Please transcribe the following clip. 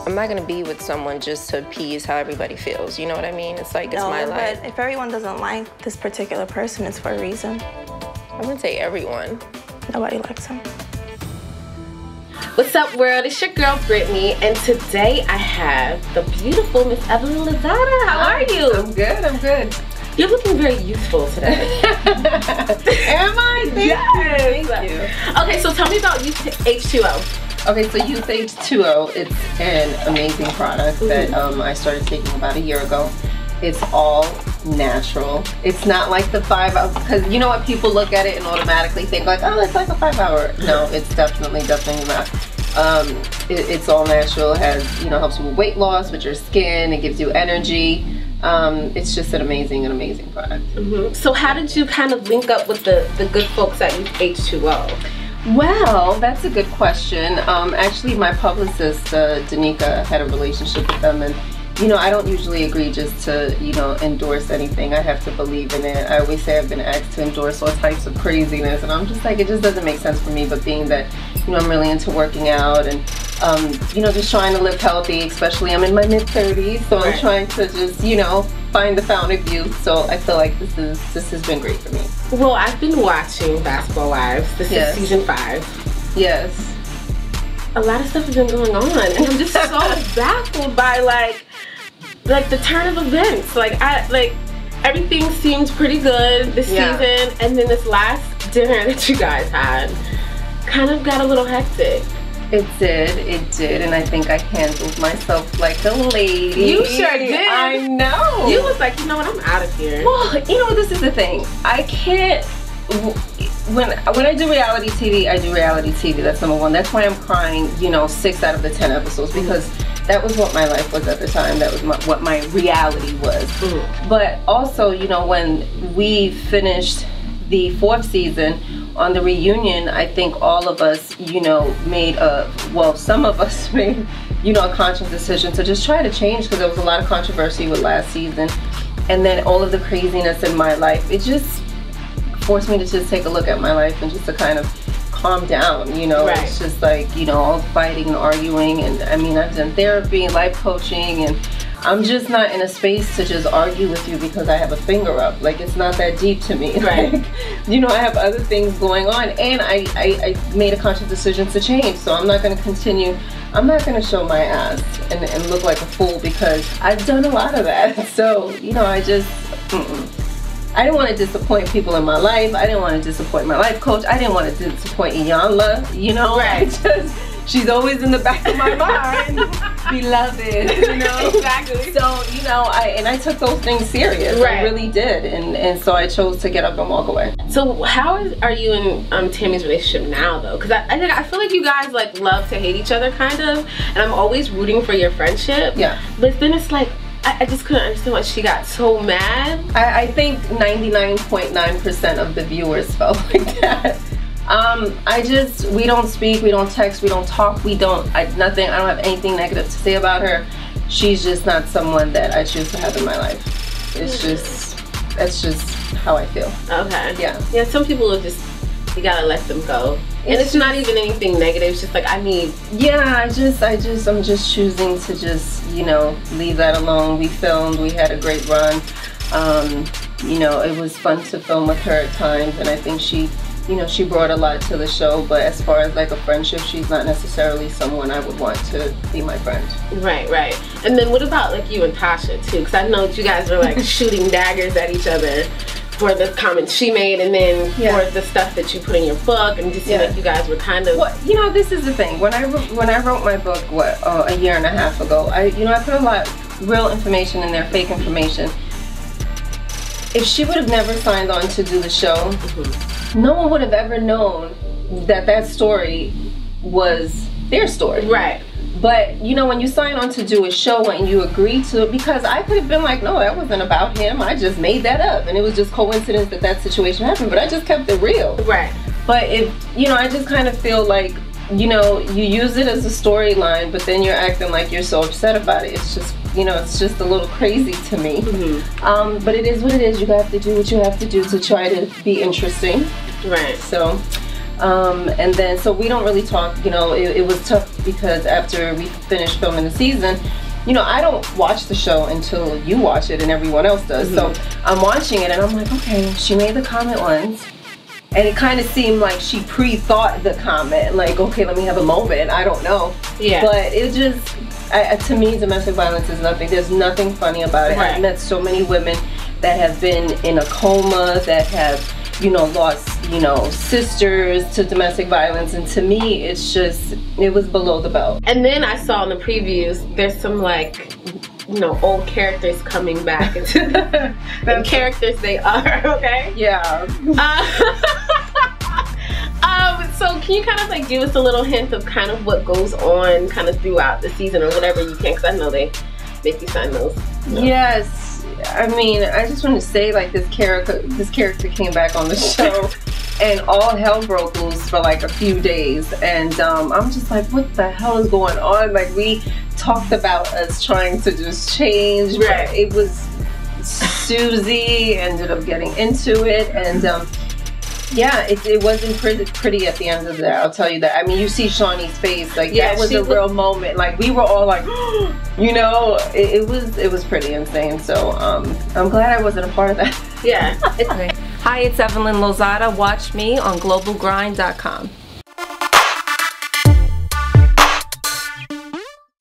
I'm not gonna be with someone just to appease how everybody feels. You know what I mean? It's like, it's my life. But if everyone doesn't like this particular person, it's for a reason. I wouldn't say everyone. Nobody likes him. What's up, world? It's your girl, Brittany, and today I have the beautiful Miss Evelyn Lozada. How are you? I'm good, I'm good. You're looking very youthful today. Am I? Thank you. Okay, so tell me about Youth H2O. Okay, so Youth H2O, it's an amazing product that I started taking about a year ago. It's all natural. It's not like the 5 hour, because you know what, people look at it and automatically think like, oh, it's like a 5 hour. No, it's definitely not. It's all natural. It has, you know, helps you with weight loss, with your skin. It gives you energy. It's just an amazing product. So how did you kind of link up with the good folks at Youth H2O? Well, that's a good question. Actually, my publicist, Danica, had a relationship with them, and you know, I don't usually agree just to, you know, endorse anything. I have to believe in it. I always say I've been asked to endorse all types of craziness, and I'm just like, it just doesn't make sense for me. But being that, you know, I'm really into working out and, you know, just trying to live healthy, especially I'm in my mid-30s, so I'm trying to just, you know, find the fountain of youth. So I feel like this has been great for me. Well, I've been watching Basketball Wives. This is season 5. Yes. A lot of stuff has been going on, and I'm just so baffled by like the turn of events. Like everything seems pretty good this season, and then this last dinner that you guys had kind of got a little hectic. It did, and I think I handled myself like a lady. You sure did. I know. You was like, you know what, I'm out of here. Well, you know, this is the thing. I can't, when I do reality TV, I do reality TV. That's number one. That's why I'm crying, you know, 6 out of the 10 episodes, because that was what my life was at the time. That was what my reality was. But also, you know, when we finished the 4th season, on the reunion, I think all of us, you know, made some of us made, you know, a conscious decision to just try to change, because there was a lot of controversy with last season, and then all of the craziness in my life, it just forced me to just take a look at my life and just to kind of calm down, you know. It's just like, you know, all the fighting and arguing, and I mean, I've done therapy and life coaching, and I'm just not in a space to just argue with you because I have a finger up. Like, it's not that deep to me. Like, you know, I have other things going on, and I made a conscious decision to change. So I'm not going to continue. I'm not going to show my ass and look like a fool, because I've done a lot of that. So, you know, I just, I didn't want to disappoint people in my life. I didn't want to disappoint my life coach. I didn't want to disappoint Iyanla, you know. She's always in the back of my mind. Beloved, you know. Exactly. So, you know, I took those things serious. I really did, and so I chose to get up and walk away. So how are you in Tammy's relationship now, though? Because I feel like you guys like love to hate each other, kind of, and I'm always rooting for your friendship. But then it's like, I just couldn't understand why she got so mad. I think 99.9% of the viewers felt like that. We don't speak, we don't text, we don't talk, I don't have anything negative to say about her. She's just not someone that I choose to have in my life. That's just how I feel. Okay. Yeah, some people are just, you gotta let them go. And it's not even anything negative, it's just like, I need... Yeah, I'm just choosing to just, you know, leave that alone. We filmed, we had a great run. You know, it was fun to film with her at times, and I think she, you know, she brought a lot to the show, but as far as like a friendship, she's not necessarily someone I would want to be my friend. Right. And then what about like you and Tasha too? Because I know that you guys were like shooting daggers at each other for the comments she made, and then for the stuff that you put in your book, and just like you guys were kind of... Well, you know, this is the thing. When I wrote my book, a year and a half ago, I put a lot of real information in there, fake information. If she would have never signed on to do the show, no one would have ever known that story was their story. But, you know, when you sign on to do a show and you agree to it, because I could have been like, no, that wasn't about him. I just made that up. And it was just coincidence that situation happened. But I just kept it real. But you know, I just kind of feel like, you know, you use it as a storyline, but then you're acting like you're so upset about it. It's just, you know, it's just a little crazy to me. But it is what it is. You have to do what you have to do to try to be interesting. Right. So, And then, so we don't really talk, you know. It was tough because after we finished filming the season, you know, I don't watch the show until you watch it and everyone else does. So I'm watching it and I'm like, okay, she made the comment once. And it kind of seemed like she pre-thought the comment, like, okay, let me have a moment. I don't know. Yeah. But it just, to me, domestic violence is nothing. There's nothing funny about it. I've met so many women that have been in a coma, that have, you know, lost, you know, sisters to domestic violence. And to me, it's just, it was below the belt. And then I saw in the previews, there's some, like, you know, old characters coming back into the characters they are, okay? Yeah. So can you kind of like give us a little hint of kind of what goes on kind of throughout the season or whatever you can, because I know they make you sign those. You know. Yes. I mean, I just want to say, like, this character came back on the show and all hell broke loose for like a few days, and I'm just like, what the hell is going on? Like, we talked about us trying to just change, but it was Susie ended up getting into it, and yeah, it wasn't pretty at the end of that, I'll tell you that. I mean, you see Shawnee's face, like, that was a real moment. Like, we were all like, you know, it was pretty insane. So I'm glad I wasn't a part of that. Yeah. Hi, it's Evelyn Lozada. Watch me on GlobalGrind.com.